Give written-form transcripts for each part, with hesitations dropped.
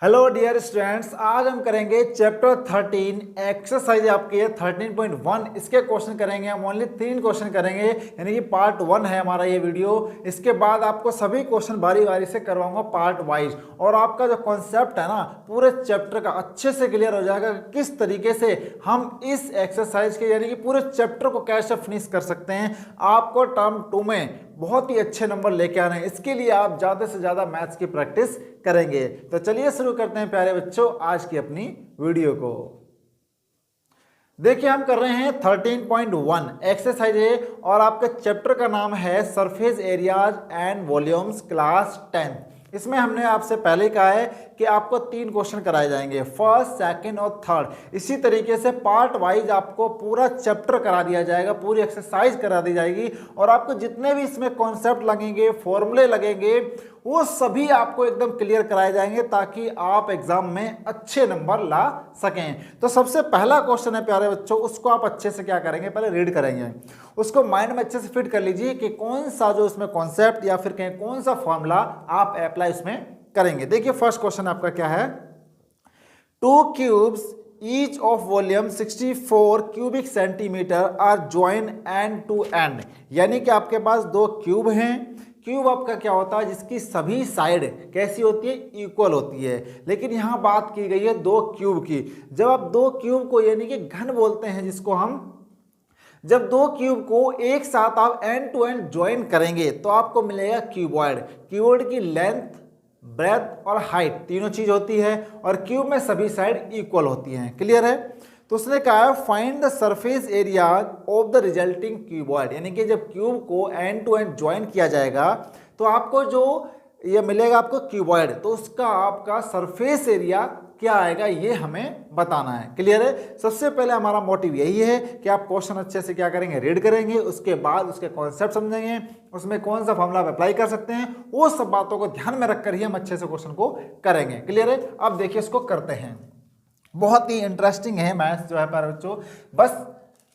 Hello dear students, आज हम करेंगे चैप्टर 13 एक्सरसाइज आपकी है 13.1। इसके क्वेश्चन करेंगे हम, ओनली 3 क्वेश्चन करेंगे, यानी कि पार्ट 1 है हमारा ये वीडियो। इसके बाद आपको सभी क्वेश्चन बारी बारी से करवाऊंगा पार्ट वाइज, और आपका जो कॉन्सेप्ट है ना पूरे चैप्टर का अच्छे से क्लियर हो जाएगा किस तरीके से हम इस एक्सरसाइज के यानी कि पूरे चैप्टर को कैसे फिनिश कर सकते हैं। आपको टर्म 2 में बहुत ही अच्छे नंबर लेके आने हैं, इसके लिए आप ज़्यादा से ज़्यादा मैथ्स की प्रैक्टिस करेंगे। तो चलिए शुरू करते हैं प्यारे बच्चों आज की अपनी वीडियो को। देखिए हम कर रहे हैं 13.1 एक्सरसाइज है, और आपके चैप्टर का नाम है surface areas and volumes class 10। इसमें हमने आपसे पहले कहा है कि आपको 3 क्वेश्चन कराए जाएंगे, फर्स्ट, सेकंड और थर्ड। इसी तरीके से पार्ट वाइज आपको पूरा चैप्टर करा दिया जाएगा, पूरी एक्सरसाइज करा दी जाएगी, और आपको जितने भी इसमें कॉन्सेप्ट लगेंगे, फॉर्मूले लगेंगे, वो सभी आपको एकदम क्लियर कराए जाएंगे ताकि आप एग्जाम में अच्छे नंबर ला सकें। तो सबसे पहला क्वेश्चन है प्यारे बच्चों, उसको आप अच्छे से क्या करेंगे, पहले रीड करेंगे, उसको माइंड में अच्छे से फिट कर लीजिए कि कौन सा जो इसमें कॉन्सेप्ट या फिर कहीं कौन सा फॉर्मूला आप अप्लाई इसमें करेंगे। देखिए फर्स्ट क्वेश्चन आपका क्या है, 2 cubes each of volume 64 cubic centimetre are join end to end. यानी कि आपके पास 2 क्यूब हैं। क्यूब आपका क्या होता है, जिसकी सभी साइड कैसी होती है, इक्वल होती है। लेकिन यहाँ बात की गई है 2 क्यूब की। जब आप 2 क्यूब को यानी कि घन बोलते हैं जिसको हम, जब 2 क्यूब को एक साथ आप एंड टू एंड ज्वाइन करेंगे तो आपको मिलेगा क्यूबॉइड। क्यूबॉइड की लेंथ, ब्रेथ और हाइट तीनों चीज होती है, और क्यूब में सभी साइड इक्वल होती हैं। क्लियर है। तो उसने कहा है find the surface area of the resulting cuboid. यानी कि जब क्यूब को एंड टू एंड ज्वाइन किया जाएगा तो आपको जो ये मिलेगा आपको क्यूबॉइड, तो उसका आपका सरफेस एरिया क्या आएगा ये हमें बताना है। क्लियर है। सबसे पहले हमारा मोटिव यही है कि आप क्वेश्चन अच्छे से क्या करेंगे, रीड करेंगे, उसके बाद उसके कॉन्सेप्ट समझेंगे, उसमें कौन सा फॉर्मूला आप अप्लाई कर सकते हैं, वो सब बातों को ध्यान में रखकर ही हम अच्छे से क्वेश्चन को करेंगे। क्लियर है। अब देखिए इसको करते हैं, बहुत ही इंटरेस्टिंग है मैथ्स जो है प्यारे बच्चों। बस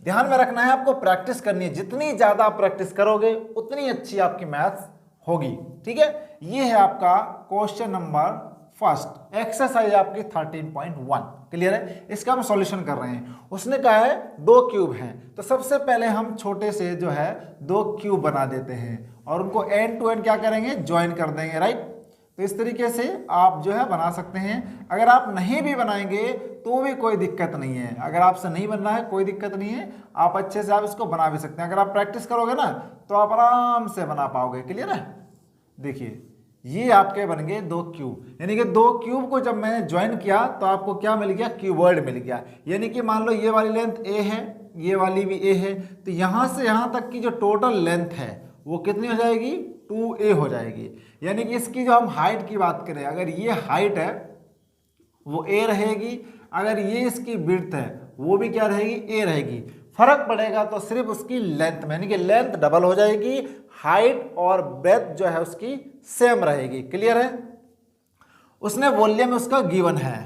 ध्यान में रखना है, आपको प्रैक्टिस करनी है, जितनी ज्यादा आप प्रैक्टिस करोगे उतनी अच्छी आपकी मैथ्स होगी। ठीक है। ये है आपका क्वेश्चन नंबर फर्स्ट, एक्सरसाइज आपकी 13.1। क्लियर है। इसका हम सॉल्यूशन कर रहे हैं। उसने कहा है 2 क्यूब हैं, तो सबसे पहले हम छोटे से जो है 2 क्यूब बना देते हैं और उनको एंड टू एंड क्या करेंगे, ज्वाइन कर देंगे। राइट। तो इस तरीके से आप जो है बना सकते हैं। अगर आप नहीं भी बनाएंगे तो भी कोई दिक्कत नहीं है, अगर आपसे नहीं बनना है कोई दिक्कत नहीं है, आप अच्छे से आप इसको बना भी सकते हैं। अगर आप प्रैक्टिस करोगे ना तो आप आराम से बना पाओगे। क्लियर है। देखिए ये आपके बन गए 2 क्यूब, यानी कि 2 क्यूब को जब मैंने ज्वाइन किया तो आपको क्या मिल गया, क्यूबॉइड मिल गया। यानी कि मान लो ये वाली लेंथ ए है, ये वाली भी ए है, तो यहां से यहां तक की जो टोटल लेंथ है वो कितनी हो जाएगी, 2a हो जाएगी। यानी कि इसकी जो हम हाइट की बात करें, अगर ये हाइट है वो a रहेगी, अगर ये इसकी विड्थ है वो भी क्या रहेगी, a रहेगी। फर्क पड़ेगा तो सिर्फ उसकी लेंथ में, यानी कि लेंथ डबल हो जाएगी, हाइट और ब्रेथ जो है उसकी सेम रहेगी। क्लियर है। उसने वॉल्यूम उसका गिवन है,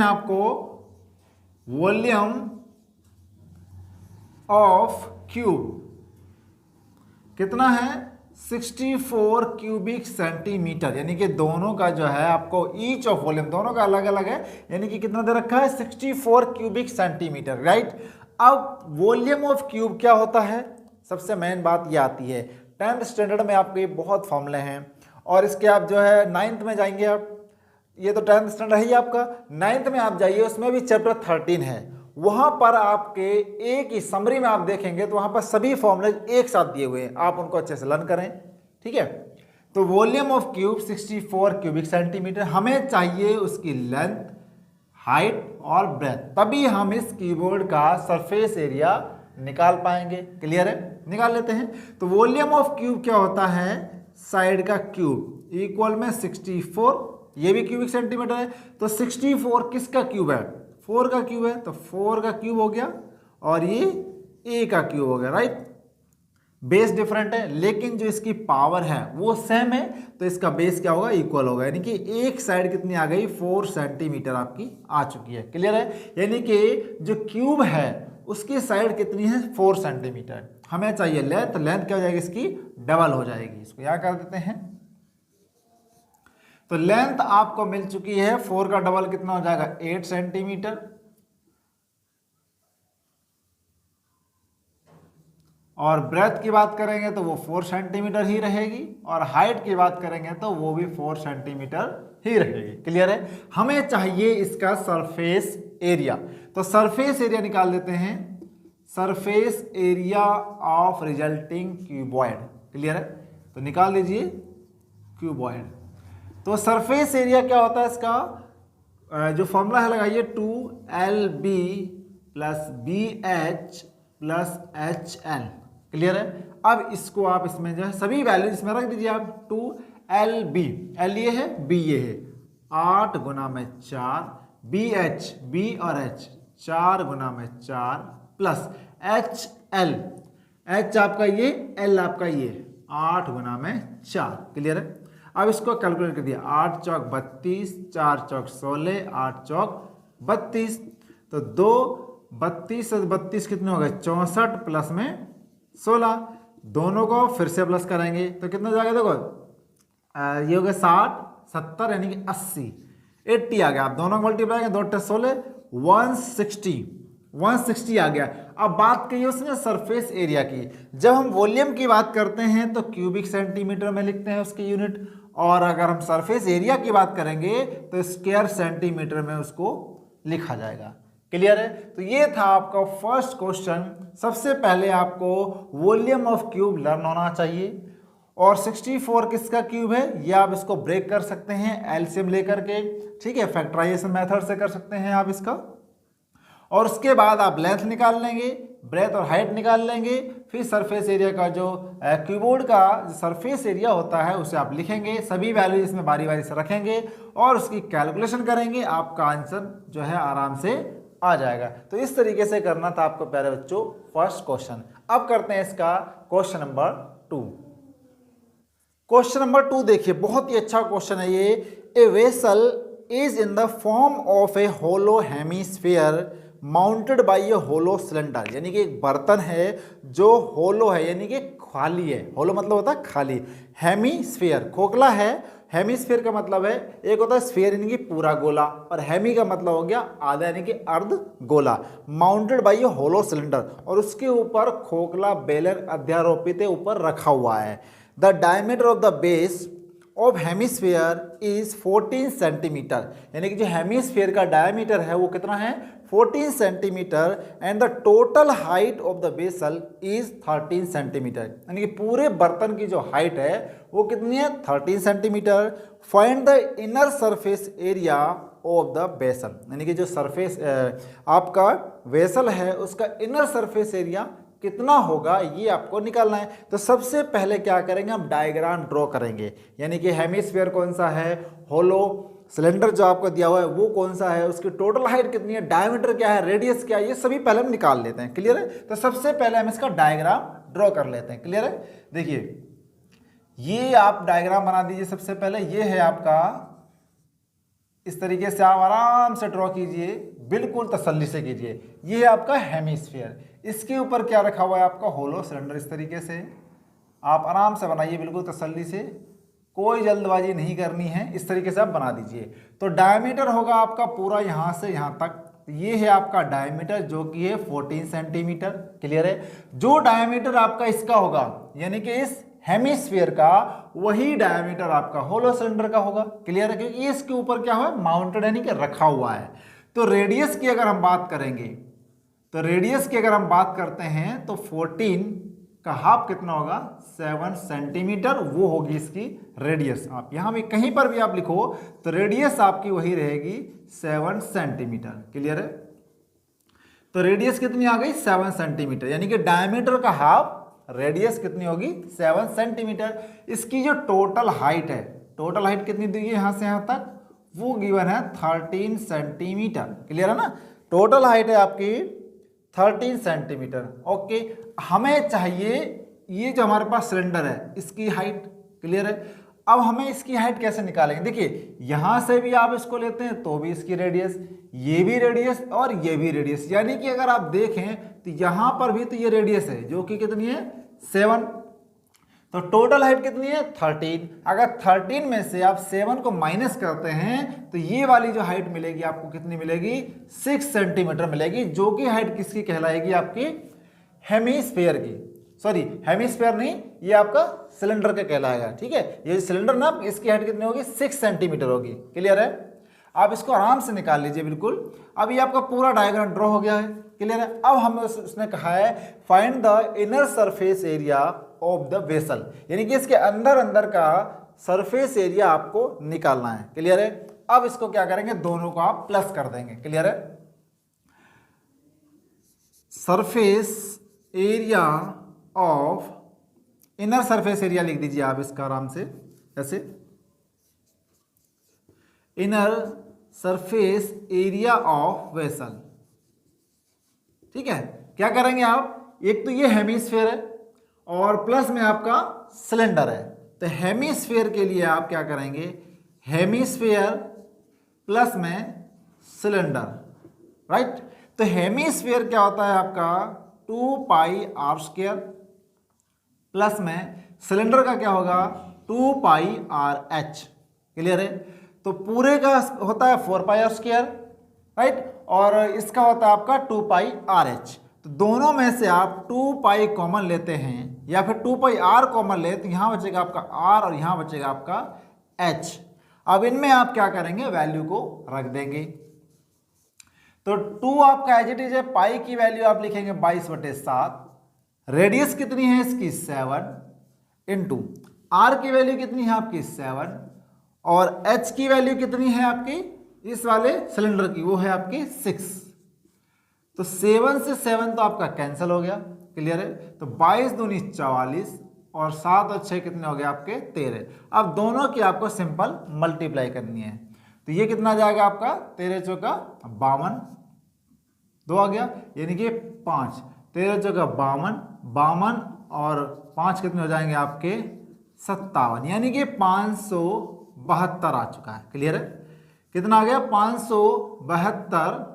आपको वॉल्यूम ऑफ क्यूब कितना है, 64 क्यूबिक सेंटीमीटर। यानी कि दोनों का जो है आपको ईच ऑफ वॉल्यूम दोनों का अलग अलग है, यानी कि कितना दे रखा है, 64 क्यूबिक सेंटीमीटर। राइट। अब वॉल्यूम ऑफ क्यूब क्या होता है, सबसे मेन बात ये आती है, 10th स्टैंडर्ड में आपके बहुत फॉर्मूले हैं, और इसके आप जो है 9th में जाएंगे आप, ये तो 10th स्टैंडर्ड है ही आपका, 9th में आप जाइए, उसमें भी चैप्टर 13 है, वहां पर आपके एक ही समरी में आप देखेंगे तो वहां पर सभी फॉर्मूले एक साथ दिए हुए हैं, आप उनको अच्छे से लर्न करें। ठीक है। तो volume of cube 64 cubic centimetre, हमें चाहिए उसकी लेंथ, हाइट और ब्रेथ, तभी हम इस कीबोर्ड का सरफेस एरिया निकाल पाएंगे। क्लियर है। निकाल लेते हैं। तो वॉल्यूम ऑफ क्यूब क्या होता है, साइड का क्यूब इक्वल में 64, ये भी क्यूबिक सेंटीमीटर है, तो 64 किसका क्यूब है, 4 का क्यूब है, तो 4 का क्यूब हो गया, और ये a का क्यूब हो गया। राइट। बेस डिफरेंट है लेकिन जो इसकी पावर है वो सेम है, तो इसका बेस क्या होगा, इक्वल होगा। यानी कि एक साइड कितनी आ गई, 4 सेंटीमीटर आपकी आ चुकी है। क्लियर है। यानी कि जो क्यूब है उसकी साइड कितनी है, 4 सेंटीमीटर। हमें चाहिए लेंथ, लेंथ क्या हो जाएगी इसकी, डबल हो जाएगी। इसको यहाँ कर देते हैं। तो लेंथ आपको मिल चुकी है 4 का डबल कितना हो जाएगा 8 सेंटीमीटर, और ब्रेथ की बात करेंगे तो वो 4 सेंटीमीटर ही रहेगी, और हाइट की बात करेंगे तो वो भी 4 सेंटीमीटर ही रहेगी। क्लियर है। हमें चाहिए इसका सरफेस एरिया, तो सरफेस एरिया निकाल देते हैं, surface area of resulting cuboid. Clear है, तो निकाल लीजिए क्यूबॉइड। तो सरफेस एरिया क्या होता है इसका, जो फॉर्मूला है लगाइए 2LB plus BH plus HL। Clear है। अब इसको आप इसमें जो है सभी वैल्यूज इसमें रख दीजिए आप, 2LB, L ये है, B ये है, 8 गुना में 4, BH, B और H 4 गुना में 4 प्लस HL, H आपका ये, L आपका ये, 8 गुना में 4। क्लियर है। अब इसको कैलकुलेट कर दिया, 8 चौक 32, 4 चौक 16, 8 चौक 32, तो 2 32 से 32 कितने हो गए 64 प्लस में 16, दोनों को फिर से प्लस करेंगे तो कितना जाएगा, देखो ये हो गया 60 70 यानी कि 80 आ गया। आप दोनों को मल्टीप्लाई करें, 2 8 16, 160 आ गया। अब बात करिए उसने सरफेस एरिया की। जब हम वॉल्यूम की बात करते हैं तो क्यूबिक सेंटीमीटर में लिखते हैं उसकी यूनिट, और अगर हम सरफेस एरिया की बात करेंगे तो स्क्वायर सेंटीमीटर में उसको लिखा जाएगा। क्लियर है। तो ये था आपका फर्स्ट क्वेश्चन। सबसे पहले आपको वॉल्यूम ऑफ क्यूब लर्न होना चाहिए, और 64 किसका क्यूब है ये आप इसको ब्रेक कर सकते हैं एलसीएम लेकर के, ठीक है, फैक्टराइजेशन मेथड से कर सकते हैं आप इसका। और उसके बाद आप लेंथ निकाल लेंगे, ब्रेथ और हाइट निकाल लेंगे, फिर सरफेस एरिया का जो कीबोर्ड का सरफेस एरिया होता है उसे आप लिखेंगे, सभी वैल्यू इसमें बारी बारी से रखेंगे और उसकी कैलकुलेशन करेंगे, आपका आंसर जो है आराम से आ जाएगा। तो इस तरीके से करना था आपको प्यारे बच्चों फर्स्ट क्वेश्चन। अब करते हैं इसका क्वेश्चन नंबर 2। क्वेश्चन नंबर 2 देखिए, बहुत ही अच्छा क्वेश्चन है ये। A vessel is in the form of a hollow hemisphere mounted by a hollow cylinder, यानी कि एक बर्तन है जो होलो है यानी कि खाली है। होलो मतलब होता है खाली, हेमिस्फीयर खोखला है, हेमिस्फीयर का मतलब है एक होता है स्फीयर यानी कि पूरा गोला, और हेमी का मतलब हो गया आधा यानी कि अर्ध गोला। Mounted by a hollow cylinder, और उसके ऊपर खोखला बेलन अध्यारोपित ऊपर रखा हुआ है। The diameter of the base of hemisphere is 14 centimetre, यानी कि जो हेमिस्फीयर का डायमीटर है वो कितना है 14 centimetre, and the total height of the vessel is 13 centimetre, यानी कि पूरे बर्तन की जो हाइट है वो कितनी है 13 centimetre. Find the inner surface area of the vessel, यानी कि जो सरफेस आपका वेसल है उसका इनर सरफेस एरिया कितना होगा ये आपको निकालना है। तो सबसे पहले क्या करेंगे, हम डायग्राम ड्रॉ करेंगे, यानी कि हेमिस्फीयर कौन सा है, होलो सिलेंडर जो आपको दिया हुआ है वो कौन सा है, उसकी टोटल हाइट कितनी है, डायमीटर क्या है, रेडियस क्या है, ये सभी पहले हम निकाल लेते हैं। क्लियर है। तो सबसे पहले हम इसका डायग्राम ड्रॉ कर लेते हैं। क्लियर है। देखिए ये आप डायग्राम बना दीजिए। सबसे पहले ये है आपका, इस तरीके से आप आराम से ड्रॉ कीजिए, बिल्कुल तसल्ली से कीजिए। ये है आपका हेमिस्फीयर, इसके ऊपर क्या रखा हुआ है आपका होलो सिलेंडर। इस तरीके से आप आराम से बनाइए, बिल्कुल तसल्ली से, कोई जल्दबाजी नहीं करनी है, इस तरीके से आप बना दीजिए। तो डायमीटर होगा आपका पूरा यहाँ से यहाँ तक, ये है आपका डायमीटर जो कि है 14 सेंटीमीटर। क्लियर है। जो डायमीटर आपका इसका होगा यानी कि इस हेमिस्फीयर का, वही डायमीटर आपका होलो सिलेंडर का होगा। क्लियर है, क्योंकि इसके ऊपर क्या हुआ माउंटेड यानी कि रखा हुआ है। तो रेडियस की अगर हम बात करेंगे, तो रेडियस की अगर हम बात करते हैं तो 14 का हाफ कितना होगा 7 सेंटीमीटर, वो होगी इसकी रेडियस। आप यहां भी कहीं पर भी आप लिखो तो रेडियस आपकी वही रहेगी 7 सेंटीमीटर। क्लियर है। तो रेडियस कितनी आ गई 7 सेंटीमीटर, यानी कि डायमीटर का हाफ, रेडियस कितनी होगी 7 सेंटीमीटर। इसकी जो टोटल हाइट है, टोटल हाइट कितनी दी है यहां से यहां तक, वो गिवन है 13 सेंटीमीटर। क्लियर है ना। टोटल हाइट है आपकी 13 सेंटीमीटर। ओके, हमें चाहिए ये जो हमारे पास सिलेंडर है इसकी हाइट। क्लियर है। अब हमें इसकी हाइट कैसे निकालेंगे, देखिए यहां से भी आप इसको लेते हैं तो भी इसकी रेडियस, ये भी रेडियस और ये भी रेडियस, यानी कि अगर आप देखें तो यहां पर भी तो ये रेडियस है जो कि कितनी है 7। तो टोटल हाइट कितनी है 13। अगर 13 में से आप 7 को माइनस करते हैं तो ये वाली जो हाइट मिलेगी आपको कितनी मिलेगी 6 सेंटीमीटर मिलेगी, जो कि हाइट किसकी कहलाएगी आपकी हेमीस्फीयर की, सॉरी हेमीस्फीयर नहीं, ये आपका सिलेंडर का कहलाएगा। ठीक है, ये सिलेंडर ना इसकी हाइट कितनी होगी 6 सेंटीमीटर होगी। क्लियर है, आप इसको आराम से निकाल लीजिए बिल्कुल। अब ये आपका पूरा डायग्राम ड्रॉ हो गया है। क्लियर है, अब हमें उसने कहा है find the inner surface area of the vessel, यानी कि इसके अंदर अंदर का सरफेस एरिया आपको निकालना है। क्लियर है, अब इसको क्या करेंगे, दोनों को आप प्लस कर देंगे। क्लियर है, surface area of, inner surface area लिख दीजिए आप इसका आराम से ऐसे, inner surface area of vessel. ठीक है, क्या करेंगे आप, एक तो ये हेमीस्फीयर है और प्लस में आपका सिलेंडर है, तो हेमीस्फीयर के लिए आप क्या करेंगे, हेमीस्फीयर प्लस में सिलेंडर, राइट। तो हेमीस्फीयर क्या होता है आपका 2 पाई आर स्क्वायर, प्लस में सिलेंडर का क्या होगा 2 पाई आर एच। क्लियर है, तो पूरे का होता है 4 पाई आर स्क्वायर, राइट, और इसका होता है आपका 2 पाई आर एच। तो दोनों में से आप 2 पाई कॉमन लेते हैं या फिर 2 पाई आर कॉमन ले, तो यहाँ बचेगा आपका आर और यहाँ बचेगा आपका एच। अब इनमें आप क्या करेंगे, वैल्यू को रख देंगे। तो 2 आपका एज इट इज है, पाई की वैल्यू आप लिखेंगे 22/7, रेडियस कितनी है इसकी 7, इंटू आर की वैल्यू कितनी है आपकी 7, और एच की वैल्यू कितनी है आपकी इस वाले सिलेंडर की, वो है आपकी 6। तो 7 से 7 तो आपका कैंसिल हो गया। क्लियर है, तो 22 दूनी 44 और 7 और 6 कितने हो गए आपके 13। अब दोनों की आपको सिंपल मल्टीप्लाई करनी है, तो ये कितना जाएगा आपका 13 चौका 52, 2 आ गया, यानी कि 5, 13 चौका 52 और 5 कितने हो जाएंगे आपके 57, यानी कि 572 आ चुका है। क्लियर है, कितना आ गया 572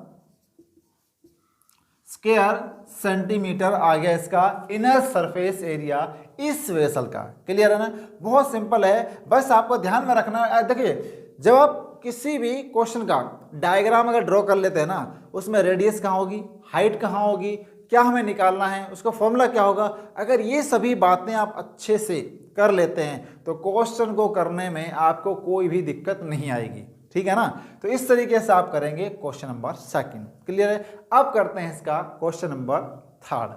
स्क्वायर सेंटीमीटर आ गया इसका इनर सरफेस एरिया इस वेसल का। क्लियर है ना, बहुत सिंपल है, बस आपको ध्यान में रखना है। देखिए, जब आप किसी भी क्वेश्चन का डायग्राम अगर ड्रॉ कर लेते हैं ना, उसमें रेडियस कहाँ होगी, हाइट कहाँ होगी, क्या हमें निकालना है, उसका फॉर्मूला क्या होगा, अगर ये सभी बातें आप अच्छे से कर लेते हैं तो क्वेश्चन को करने में आपको कोई भी दिक्कत नहीं आएगी। ठीक है ना, तो इस तरीके से आप करेंगे क्वेश्चन नंबर 2। क्लियर है, अब करते हैं इसका क्वेश्चन नंबर 3।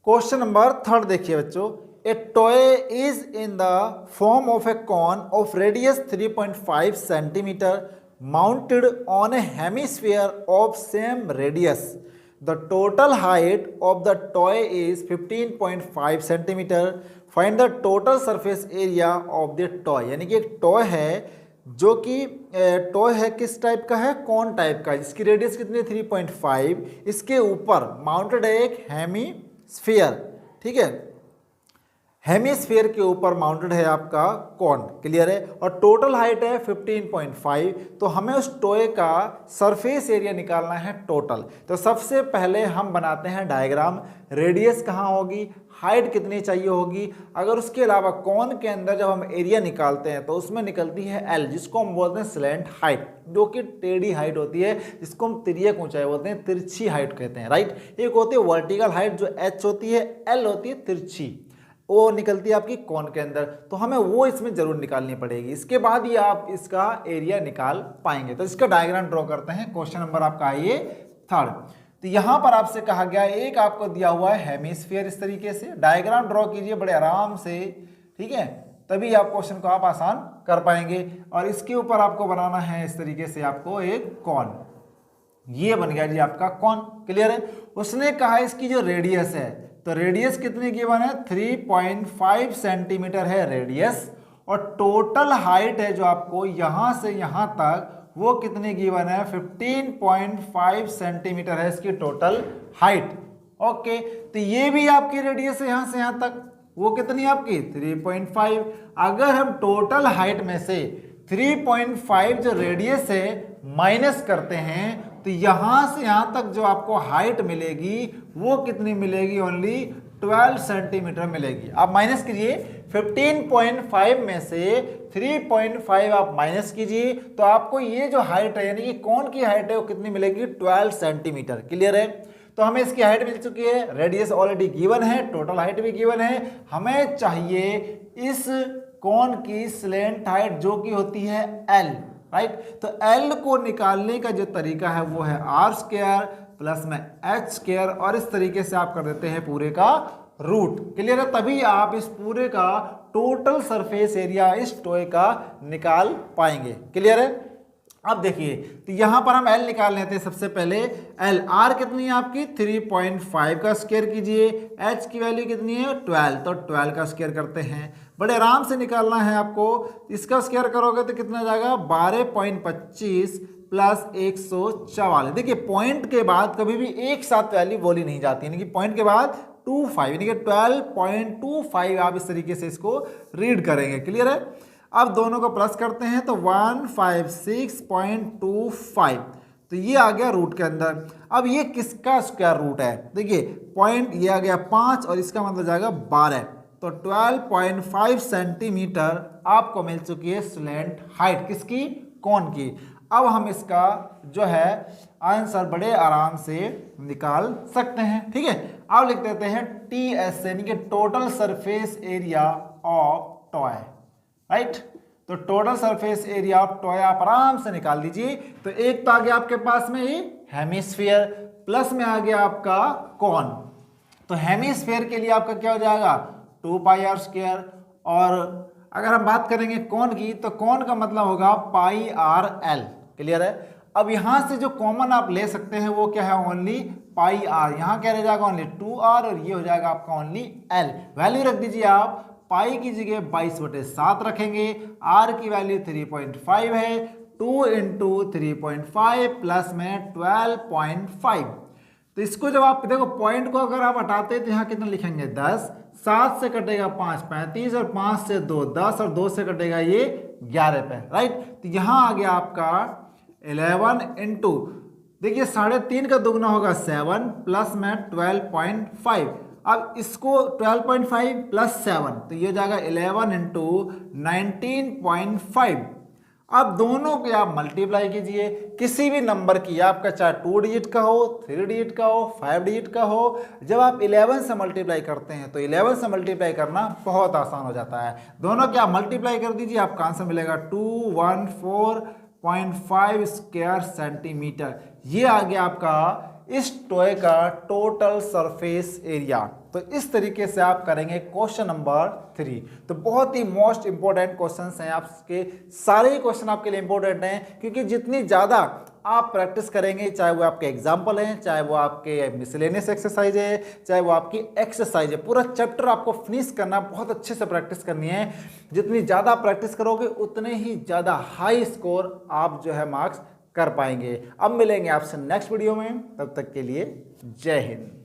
क्वेश्चन नंबर 3 देखिए बच्चों, a toy is in the form of a cone of radius 3.5 centimetre mounted on a hemisphere of same radius. The total height of the toy is 15.5 centimetre. Find the total surface area of the toy, यानी कि एक toy है जो कि toy है किस type का है, कौन टाइप का, जिसकी रेडियस कितनी है 3.5, इसके ऊपर माउंटेड है एक हेमीस्फीयर। ठीक है, हेमीस्फीयर के ऊपर माउंटेड है आपका कॉन। क्लियर है, और टोटल हाइट है 15.5। तो हमें उस टॉय का सरफेस एरिया निकालना है टोटल। तो सबसे पहले हम बनाते हैं डायग्राम, रेडियस कहाँ होगी, हाइट कितनी चाहिए होगी, अगर उसके अलावा कॉन के अंदर जब हम एरिया निकालते हैं तो उसमें निकलती है एल, जिसको हम बोलते हैं स्लैंट हाइट, जो कि टेढ़ी हाइट होती है, जिसको हम तिर्यक ऊंचाई बोलते हैं, तिरछी हाइट कहते हैं। राइट, एक होती है वर्टिकल हाइट जो एच होती है, एल होती है तिरछी, वो निकलती है आपकी कॉन के अंदर, तो हमें वो इसमें जरूर निकालनी पड़ेगी। इसके बाद ही आप इसका एरिया निकाल पाएंगे। तो इसका डायग्राम ड्रॉ करते हैं। क्वेश्चन नंबर आपका आइए 3। तो यहाँ पर आपसे कहा गया, एक आपको दिया हुआ है हेमिस्फीयर, इस तरीके से डायग्राम ड्रॉ कीजिए बड़े आराम से। ठीक है, तभी आप क्वेश्चन को आप आसान कर पाएंगे। और इसके ऊपर आपको बनाना है इस तरीके से आपको एक कॉन, ये बन गया जी आपका कॉन। क्लियर है, उसने कहा इसकी जो रेडियस है, तो रेडियस कितनी गिवन है 3.5 सेंटीमीटर है रेडियस, और टोटल हाइट है जो आपको यहां से यहां तक वो कितनी गिवन है 15.5 सेंटीमीटर है इसकी टोटल हाइट। ओके, तो ये भी आपकी रेडियस है यहां से यहां तक, वो कितनी आपकी 3.5। अगर हम टोटल हाइट में से 3.5 जो रेडियस है माइनस करते हैं तो यहां से यहां तक जो आपको हाइट मिलेगी वो कितनी मिलेगी, ओनली 12 सेंटीमीटर मिलेगी। आप माइनस कीजिए 15.5 में से 3.5 आप माइनस कीजिए तो आपको ये जो हाइट है यानी कि कोन की हाइट है वो कितनी मिलेगी 12 सेंटीमीटर। क्लियर है? तो हमें इसकी हाइट मिल चुकी है, रेडियस ऑलरेडी गिवन है, टोटल हाइट भी गिवन है। हमें चाहिए इस कोन की स्लेंट हाइट जो कि होती है L, राइट। तो L को निकालने का जो तरीका है वो है आर स्क्वायर प्लस में एच स्क्वायर और इस तरीके से आप कर देते हैं पूरे का रूट। क्लियर है? तभी आप इस पूरे का टोटल सरफेस एरिया इस टॉय का निकाल पाएंगे। क्लियर है? अब देखिए तो यहां पर हम L निकाल लेते हैं। सबसे पहले L R कितनी है आपकी 3.5 का स्क्वायर कीजिए, H की वैल्यू कितनी है 12, तो 12 का स्क्वायर करते हैं। बड़े आराम से निकालना है आपको। इसका स्क्वायर करोगे तो कितना जाएगा 12.25 प्लस 144। देखिए पॉइंट के बाद कभी भी एक साथ वैल्यू बोली नहीं जाती, यानी कि पॉइंट के बाद 25 यानी कि 12.25 आप इस तरीके से इसको रीड करेंगे। क्लियर है? अब दोनों को प्लस करते हैं तो 156.25, तो ये आ गया रूट के अंदर। अब ये किसका स्क्वायर रूट है? देखिए पॉइंट ये आ गया 5 और इसका मतलब जाएगा 12, तो 12.5 सेंटीमीटर आपको मिल चुकी है स्लैंट हाइट किसकी? कोन की। अब हम इसका जो है आंसर बड़े आराम से निकाल सकते हैं। ठीक है, अब लिख देते हैं TS यानी कि total surface area of toy, right. तो total surface area of toy आप आराम से निकाल दीजिए। तो एक तो आ गया आपके पास में ये हेमिस्फीयर, प्लस में आ गया आपका कोन। तो हेमिस्फीयर के लिए आपका क्या हो जाएगा 2πr स्क्वायर, और अगर हम बात करेंगे कोन की तो कोन का मतलब होगा πrl। क्लियर है? अब यहां से जो कॉमन आप ले सकते हैं वो क्या है ओनली πr, यहां क्या रह जाएगा ओनली 2r और ये हो जाएगा आपका ओनली l। वैल्यू रख दीजिए आप, पाई की जगह 22/7 रखेंगे, r की वैल्यू 3.5 है, 2 इंटू 3.5 प्लस में 12.5। तो इसको जब आप देखो पॉइंट को अगर आप हटाते हैं तो यहाँ कितना लिखेंगे 10, 7 से कटेगा 5 35 और 5 से 2 10 और 2 से कटेगा ये 11 पे, राइट। तो यहाँ आ गया आपका 11 इंटू देखिए 3.5 का दुगना होगा 7 प्लस में 12.5। अब इसको 12.5 प्लस 7 तो ये हो जाएगा 11 इंटू 19.5। अब दोनों के आप मल्टीप्लाई कीजिए, किसी भी नंबर की आपका चाहे 2 डिजिट का हो 3 डिजिट का हो 5 डिजिट का हो, जब आप 11 से मल्टीप्लाई करते हैं तो 11 से मल्टीप्लाई करना बहुत आसान हो जाता है। दोनों के आप मल्टीप्लाई कर दीजिए, आपका आंसर मिलेगा 214.5 स्क्वायर सेंटीमीटर। ये आ गया आपका इस टॉय का टोटल सरफेस एरिया। तो इस तरीके से आप करेंगे क्वेश्चन नंबर 3। तो बहुत ही मोस्ट इंपॉर्टेंट क्वेश्चंस हैं आपके, सारे ही क्वेश्चन आपके लिए इंपॉर्टेंट हैं क्योंकि जितनी ज़्यादा आप प्रैक्टिस करेंगे, चाहे वो आपके एग्जाम्पल हैं, चाहे वो आपके मिसलेनियस एक्सरसाइज है, चाहे वो आपकी एक्सरसाइज है, पूरा चैप्टर आपको फिनिश करना, बहुत अच्छे से प्रैक्टिस करनी है। जितनी ज़्यादा प्रैक्टिस करोगे उतने ही ज़्यादा हाई स्कोर आप जो है मार्क्स कर पाएंगे। अब मिलेंगे आपसे नेक्स्ट वीडियो में, तब तक के लिए जय हिंद।